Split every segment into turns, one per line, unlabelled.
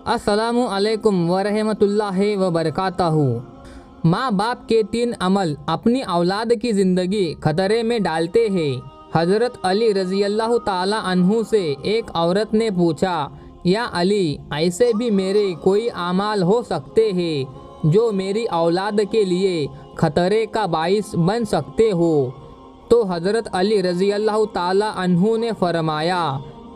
السلام علیکم ورحمۃ اللہ وبرکاتہ۔ ماں باپ کے 3 عمل اپنی اولاد کی زندگی خطرے میں ڈالتے ہیں۔ حضرت علی رضی اللہ تعالی عنہ سے ایک عورت نے پوچھا، یا علی، ایسے بھی میرے کوئی اعمال ہو سکتے ہیں جو میری اولاد کے لیے خطرے کا باعث بن سکتے ہو؟ تو حضرت علی رضی اللہ تعالی عنہ نے فرمایا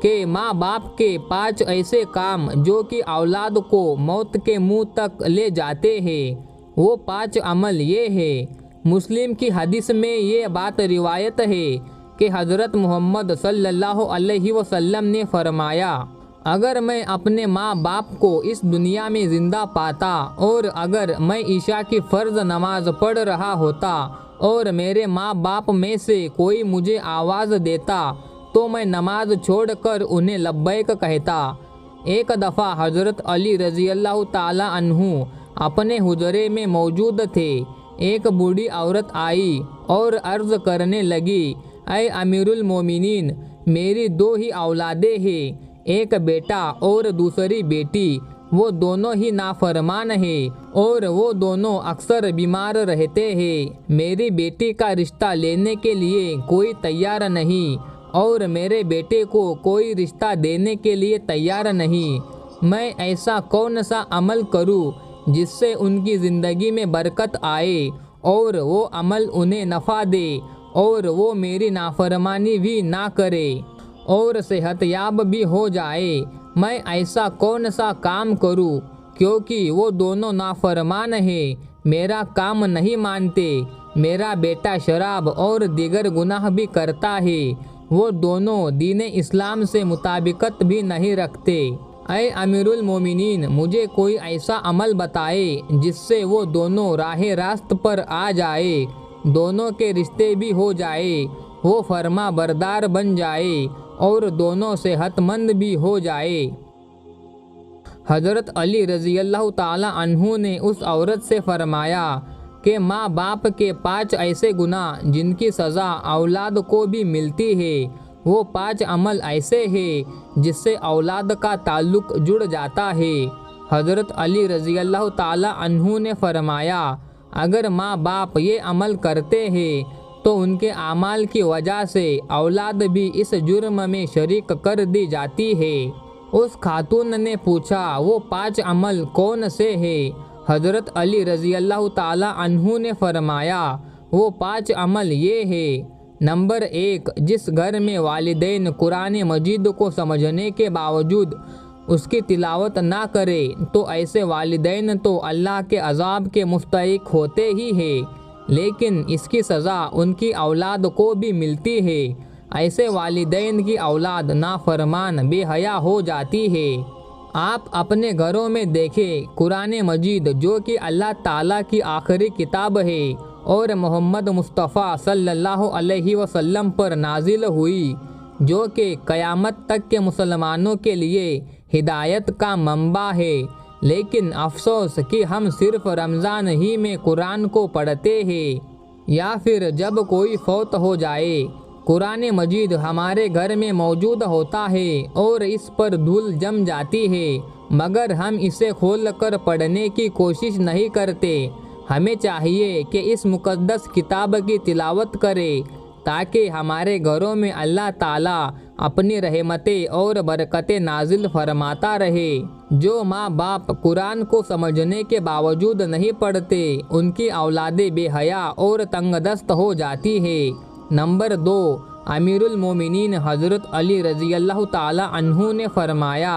کہ ماں باپ کے 5 ایسے کام جو کہ اولاد کو موت کے منہ تک لے جاتے ہیں۔ وہ 5 عمل یہ ہے۔ مسلم کی حدیث میں یہ بات روایت ہے کہ حضرت محمد صلی اللہ علیہ وسلم نے فرمایا، اگر میں اپنے ماں باپ کو اس دنیا میں زندہ پاتا اور اگر میں عشاء کی فرض نماز پڑھ رہا ہوتا اور میرے ماں باپ میں سے کوئی مجھے آواز دیتا تو میں نماز چھوڑ کر انہیں لبیک کہتا۔ ایک دفعہ حضرت علی رضی اللہ تعالی عنہ اپنے حجرے میں موجود تھے۔ ایک بوڑھی عورت آئی اور عرض کرنے لگی، اے امیر المومنین، میری 2 ہی اولادیں ہیں، ایک بیٹا اور دوسری بیٹی۔ وہ دونوں ہی نافرمان ہیں اور وہ دونوں اکثر بیمار رہتے ہیں۔ میری بیٹی کا رشتہ لینے کے لیے کوئی تیار نہیں اور میرے بیٹے کو کوئی رشتہ دینے کے لیے تیار نہیں۔ میں ایسا کون سا عمل کروں جس سے ان کی زندگی میں برکت آئے اور وہ عمل انہیں نفع دے اور وہ میری نافرمانی بھی نہ کرے اور صحت یاب بھی ہو جائے؟ میں ایسا کون سا کام کروں کیونکہ وہ دونوں نافرمان ہیں، میرا کام نہیں مانتے؟ میرا بیٹا شراب اور دیگر گناہ بھی کرتا ہے، وہ دونوں دین اسلام سے مطابقت بھی نہیں رکھتے۔ اے امیر المومنین، مجھے کوئی ایسا عمل بتائے جس سے وہ دونوں راہ راست پر آ جائے، دونوں کے رشتے بھی ہو جائے، وہ فرما بردار بن جائے اور دونوں صحت مند بھی ہو جائے۔ حضرت علی رضی اللہ تعالی عنہ نے اس عورت سے فرمایا کہ ماں باپ کے 5 ایسے گناہ جن کی سزا اولاد کو بھی ملتی ہے۔ وہ 5 عمل ایسے ہیں جس سے اولاد کا تعلق جڑ جاتا ہے۔ حضرت علی رضی اللہ تعالی عنہ نے فرمایا، اگر ماں باپ یہ عمل کرتے ہیں تو ان کے اعمال کی وجہ سے اولاد بھی اس جرم میں شریک کر دی جاتی ہے۔ اس خاتون نے پوچھا، وہ 5 عمل کون سے ہیں؟ حضرت علی رضی اللہ تعالی عنہ نے فرمایا، وہ 5 عمل یہ ہیں۔ نمبر 1، جس گھر میں والدین قرآن مجید کو سمجھنے کے باوجود اس کی تلاوت نہ کرے تو ایسے والدین تو اللہ کے عذاب کے مستحق ہوتے ہی ہیں، لیکن اس کی سزا ان کی اولاد کو بھی ملتی ہے۔ ایسے والدین کی اولاد نافرمان بے حیا ہو جاتی ہے۔ آپ اپنے گھروں میں دیکھیں، قرآن مجید جو کہ اللہ تعالیٰ کی آخری کتاب ہے اور محمد مصطفیٰ صلی اللہ علیہ وسلم پر نازل ہوئی، جو کہ قیامت تک کے مسلمانوں کے لیے ہدایت کا منبع ہے، لیکن افسوس کہ ہم صرف رمضان ہی میں قرآن کو پڑھتے ہیں یا پھر جب کوئی فوت ہو جائے۔ قرآن مجید ہمارے گھر میں موجود ہوتا ہے اور اس پر دھول جم جاتی ہے، مگر ہم اسے کھول کر پڑھنے کی کوشش نہیں کرتے۔ ہمیں چاہیے کہ اس مقدس کتاب کی تلاوت کریں تاکہ ہمارے گھروں میں اللہ تعالیٰ اپنی رحمتیں اور برکتیں نازل فرماتا رہے۔ جو ماں باپ قرآن کو سمجھنے کے باوجود نہیں پڑھتے، ان کی اولادیں بے حیا اور تنگ دست ہو جاتی ہیں۔ نمبر 2، امیر المومنین حضرت علی رضی اللہ تعالی عنہ نے فرمایا،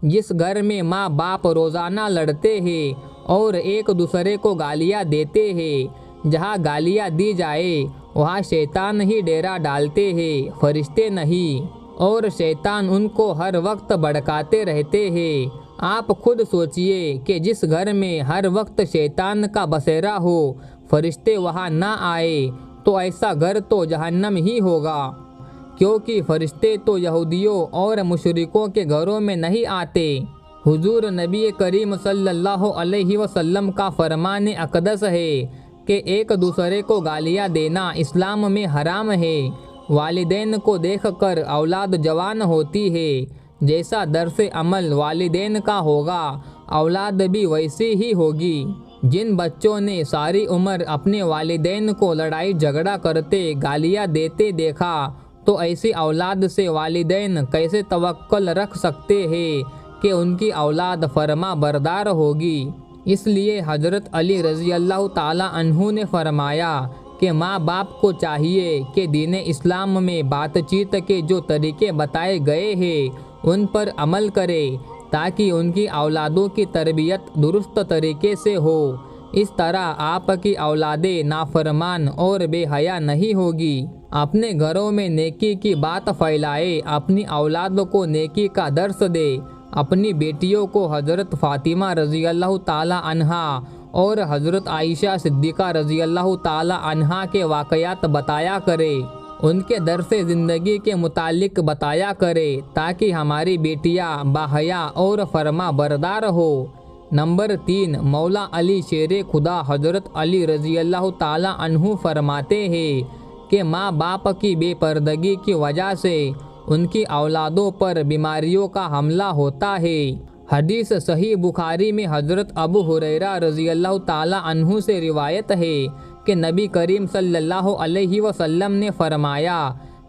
جس گھر میں ماں باپ روزانہ لڑتے ہیں اور ایک دوسرے کو گالیاں دیتے ہیں، جہاں گالیاں دی جائے وہاں شیطان ہی ڈیرا ڈالتے ہیں، فرشتے نہیں، اور شیطان ان کو ہر وقت بھڑکاتے رہتے ہیں۔ آپ خود سوچئے کہ جس گھر میں ہر وقت شیطان کا بسیرا ہو، فرشتے وہاں نہ آئے تو ایسا گھر تو جہنم ہی ہوگا، کیونکہ فرشتے تو یہودیوں اور مشرکوں کے گھروں میں نہیں آتے۔ حضور نبی کریم صلی اللہ علیہ وسلم کا فرمان اقدس ہے کہ ایک دوسرے کو گالیاں دینا اسلام میں حرام ہے۔ والدین کو دیکھ کر اولاد جوان ہوتی ہے، جیسا درس عمل والدین کا ہوگا اولاد بھی ویسی ہی ہوگی۔ جن بچوں نے ساری عمر اپنے والدین کو لڑائی جھگڑا کرتے گالیاں دیتے دیکھا تو ایسی اولاد سے والدین کیسے توقع رکھ سکتے ہیں کہ ان کی اولاد فرما بردار ہوگی۔ اس لیے حضرت علی رضی اللہ تعالیٰ عنہ نے فرمایا کہ ماں باپ کو چاہیے کہ دین اسلام میں بات چیت کے جو طریقے بتائے گئے ہیں ان پر عمل کرے تاکہ ان کی اولادوں کی تربیت درست طریقے سے ہو۔ اس طرح آپ کی اولادیں نافرمان اور بے حیا نہیں ہوگی۔ اپنے گھروں میں نیکی کی بات پھیلائے، اپنی اولاد کو نیکی کا درس دے، اپنی بیٹیوں کو حضرت فاطمہ رضی اللہ تعالی عنہا اور حضرت عائشہ صدیقہ رضی اللہ تعالی عنہا کے واقعات بتایا کرے، ان کے درس زندگی کے متعلق بتایا کرے تاکہ ہماری بیٹیاں باحیا اور فرما بردار ہو۔ نمبر 3، مولا علی شیر خدا حضرت علی رضی اللہ تعالی عنہ فرماتے ہیں کہ ماں باپ کی بے پردگی کی وجہ سے ان کی اولادوں پر بیماریوں کا حملہ ہوتا ہے۔ حدیث صحیح بخاری میں حضرت ابو ہریرہ رضی اللہ تعالی عنہ سے روایت ہے کہ نبی کریم صلی اللہ علیہ وسلم نے فرمایا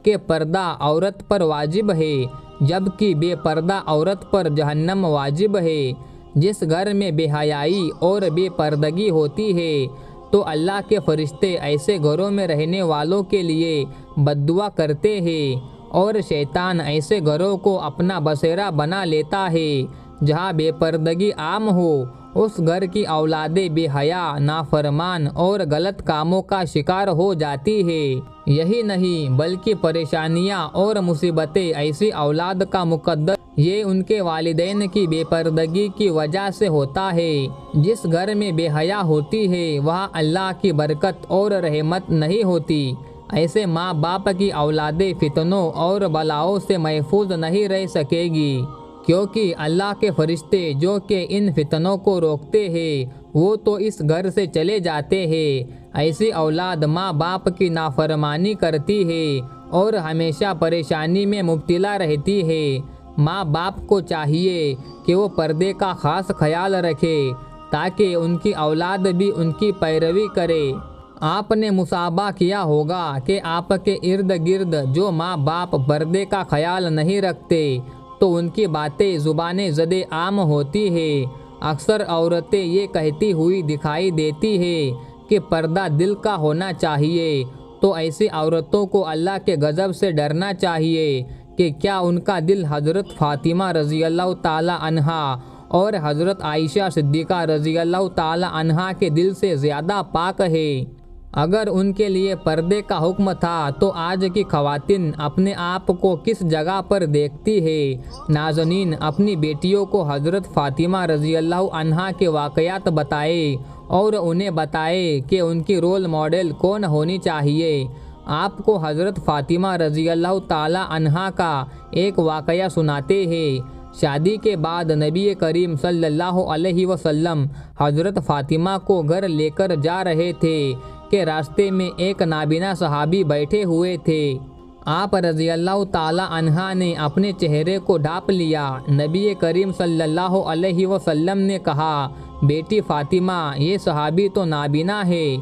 کہ پردہ عورت پر واجب ہے جبکہ بے پردہ عورت پر جہنم واجب ہے۔ جس گھر میں بے حیائی اور بے پردگی ہوتی ہے تو اللہ کے فرشتے ایسے گھروں میں رہنے والوں کے لیے بد دعا کرتے ہیں اور شیطان ایسے گھروں کو اپنا بسیرا بنا لیتا ہے۔ جہاں بے پردگی عام ہو اس گھر کی اولادیں بے حیا، نافرمان اور غلط کاموں کا شکار ہو جاتی ہے۔ یہی نہیں بلکہ پریشانیاں اور مصیبتیں ایسی اولاد کا مقدر یہ ان کے والدین کی بے پردگی کی وجہ سے ہوتا ہے۔ جس گھر میں بے حیا ہوتی ہے وہاں اللہ کی برکت اور رحمت نہیں ہوتی۔ ایسے ماں باپ کی اولادیں فتنوں اور بلاؤں سے محفوظ نہیں رہ سکے گی، کیونکہ اللہ کے فرشتے جو کہ ان فتنوں کو روکتے ہیں وہ تو اس گھر سے چلے جاتے ہیں۔ ایسی اولاد ماں باپ کی نافرمانی کرتی ہے اور ہمیشہ پریشانی میں مبتلا رہتی ہے۔ ماں باپ کو چاہیے کہ وہ پردے کا خاص خیال رکھے تاکہ ان کی اولاد بھی ان کی پیروی کرے۔ آپ نے مشاہدہ کیا ہوگا کہ آپ کے ارد گرد جو ماں باپ پردے کا خیال نہیں رکھتے تو ان کی باتیں زبان زد عام ہوتی ہے۔ اکثر عورتیں یہ کہتی ہوئی دکھائی دیتی ہیں کہ پردہ دل کا ہونا چاہیے، تو ایسی عورتوں کو اللہ کے غضب سے ڈرنا چاہیے کہ کیا ان کا دل حضرت فاطمہ رضی اللہ تعالی عنہا اور حضرت عائشہ صدیقہ رضی اللہ تعالی عنہا کے دل سے زیادہ پاک ہے۔ اگر ان کے لیے پردے کا حکم تھا تو آج کی خواتین اپنے آپ کو کس جگہ پر دیکھتی ہے؟ ناظرین، اپنی بیٹیوں کو حضرت فاطمہ رضی اللہ عنہا کے واقعات بتائے اور انہیں بتائے کہ ان کی رول ماڈل کون ہونی چاہیے۔ آپ کو حضرت فاطمہ رضی اللہ تعالی عنہا کا ایک واقعہ سناتے ہیں۔ شادی کے بعد نبی کریم صلی اللہ علیہ وسلم حضرت فاطمہ کو گھر لے کر جا رہے تھے کہ راستے میں ایک نابینا صحابی بیٹھے ہوئے تھے۔ آپ رضی اللہ تعالی عنہا نے اپنے چہرے کو ڈھانپ لیا۔ نبی کریم صلی اللہ علیہ وسلم نے کہا، بیٹی فاطمہ، یہ صحابی تو نابینا ہے،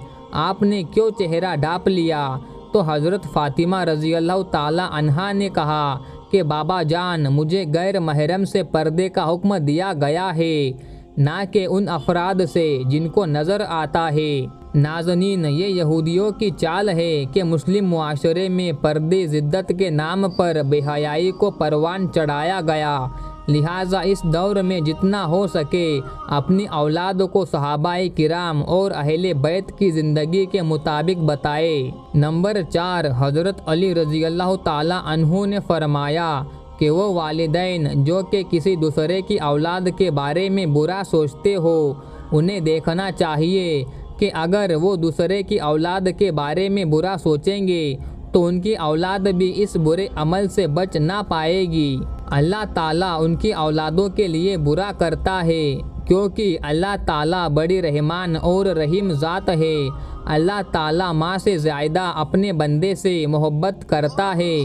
آپ نے کیوں چہرہ ڈھانپ لیا؟ تو حضرت فاطمہ رضی اللہ تعالی عنہا نے کہا کہ بابا جان، مجھے غیر محرم سے پردے کا حکم دیا گیا ہے، نہ کہ ان افراد سے جن کو نظر آتا ہے۔ ناظرین، یہ یہودیوں کی چال ہے کہ مسلم معاشرے میں پردے زدت کے نام پر بے حیائی کو پروان چڑھایا گیا، لہٰذا اس دور میں جتنا ہو سکے اپنی اولاد کو صحابہ کرام اور اہل بیت کی زندگی کے مطابق بتائے۔ نمبر 4، حضرت علی رضی اللہ تعالی عنہ نے فرمایا کہ وہ والدین جو کہ کسی دوسرے کی اولاد کے بارے میں برا سوچتے ہو انہیں دیکھنا چاہیے کہ اگر وہ دوسرے کی اولاد کے بارے میں برا سوچیں گے تو ان کی اولاد بھی اس برے عمل سے بچ نہ پائے گی۔ اللہ تعالیٰ ان کی اولادوں کے لیے برا کرتا ہے کیونکہ اللہ تعالیٰ بڑی رحمان اور رحیم ذات ہے۔ اللہ تعالیٰ ماں سے زیادہ اپنے بندے سے محبت کرتا ہے۔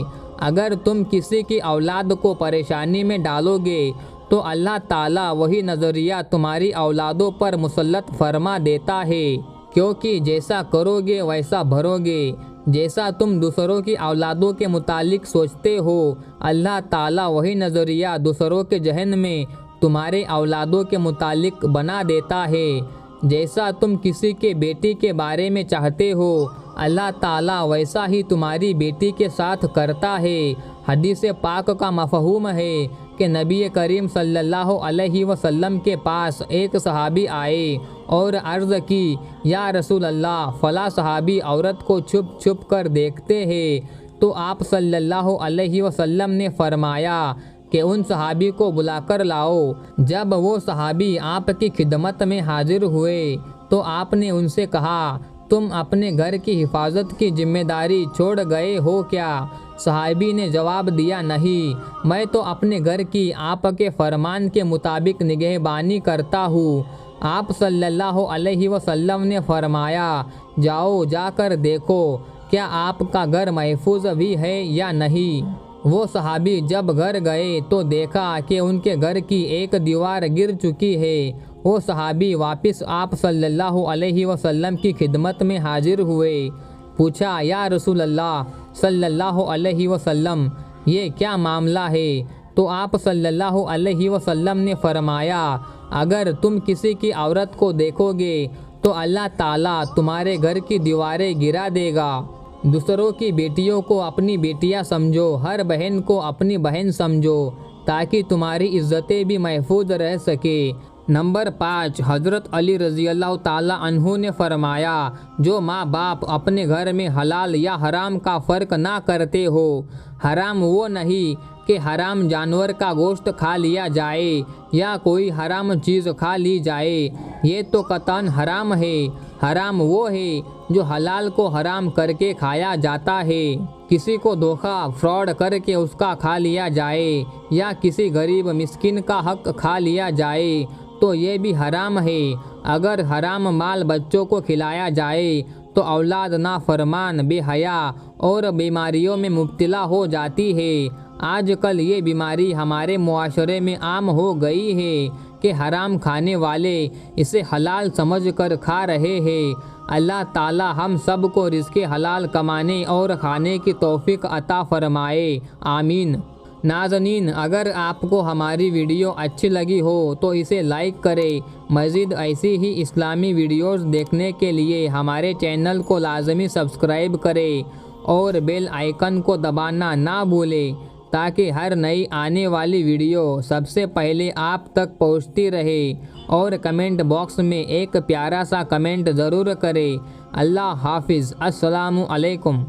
اگر تم کسی کی اولاد کو پریشانی میں ڈالو گے تو اللہ تعالیٰ وہی نظریہ تمہاری اولادوں پر مسلط فرما دیتا ہے، کیونکہ جیسا کرو گے ویسا بھرو گے۔ جیسا تم دوسروں کی اولادوں کے متعلق سوچتے ہو، اللہ تعالیٰ وہی نظریہ دوسروں کے ذہن میں تمہارے اولادوں کے متعلق بنا دیتا ہے۔ جیسا تم کسی کے بیٹی کے بارے میں چاہتے ہو، اللہ تعالیٰ ویسا ہی تمہاری بیٹی کے ساتھ کرتا ہے۔ حدیث پاک کا مفہوم ہے کہ نبی کریم صلی اللہ علیہ وسلم کے پاس ایک صحابی آئے اور عرض کی، یا رسول اللہ، فلاں صحابی عورت کو چھپ چھپ کر دیکھتے ہیں۔ تو آپ صلی اللہ علیہ وسلم نے فرمایا کہ ان صحابی کو بلا کر لاؤ۔ جب وہ صحابی آپ کی خدمت میں حاضر ہوئے تو آپ نے ان سے کہا، تم اپنے گھر کی حفاظت کی ذمہ داری چھوڑ گئے ہو کیا؟ صحابی نے جواب دیا، نہیں، میں تو اپنے گھر کی آپ کے فرمان کے مطابق نگہبانی کرتا ہوں۔ آپ صلی اللہ علیہ وسلم نے فرمایا، جاؤ، جا کر دیکھو کیا آپ کا گھر محفوظ بھی ہے یا نہیں۔ وہ صحابی جب گھر گئے تو دیکھا کہ ان کے گھر کی ایک دیوار گر چکی ہے۔ وہ صحابی واپس آپ صلی اللہ علیہ وسلم کی خدمت میں حاضر ہوئے۔ پوچھا، یا رسول اللہ صلی اللہ علیہ وسلم، یہ کیا معاملہ ہے؟ تو آپ صلی اللہ علیہ وسلم نے فرمایا، اگر تم کسی کی عورت کو دیکھو گے تو اللہ تعالیٰ تمہارے گھر کی دیواریں گرا دے گا۔ دوسروں کی بیٹیوں کو اپنی بیٹیاں سمجھو، ہر بہن کو اپنی بہن سمجھو، تاکہ تمہاری عزتیں بھی محفوظ رہ سکے۔ نمبر 5، حضرت علی رضی اللہ تعالیٰ عنہ نے فرمایا، جو ماں باپ اپنے گھر میں حلال یا حرام کا فرق نہ کرتے ہو، حرام وہ نہیں کہ حرام جانور کا گوشت کھا لیا جائے یا کوئی حرام چیز کھا لی جائے، یہ تو قطعاً حرام ہے۔ حرام وہ ہے جو حلال کو حرام کر کے کھایا جاتا ہے۔ کسی کو دھوکہ فراڈ کر کے اس کا کھا لیا جائے یا کسی غریب مسکین کا حق کھا لیا جائے تو یہ بھی حرام ہے۔ اگر حرام مال بچوں کو کھلایا جائے تو اولاد نافرمان، بے حیا اور بیماریوں میں مبتلا ہو جاتی ہے۔ آج کل یہ بیماری ہمارے معاشرے میں عام ہو گئی ہے کہ حرام کھانے والے اسے حلال سمجھ کر کھا رہے ہیں۔ اللہ تعالی ہم سب کو رزق حلال کمانے اور کھانے کی توفیق عطا فرمائے، آمین۔ ناظرین، اگر آپ کو ہماری ویڈیو اچھی لگی ہو تو اسے لائک کریں۔ مزید ایسی ہی اسلامی ویڈیوز دیکھنے کے لیے ہمارے چینل کو لازمی سبسکرائب کریں اور بیل آئیکن کو دبانا نہ بھولیں تاکہ ہر نئی آنے والی ویڈیو سب سے پہلے آپ تک پہنچتی رہے۔ اور کمنٹ باکس میں ایک پیارا سا کمنٹ ضرور کریں۔ اللہ حافظ، السلام علیکم۔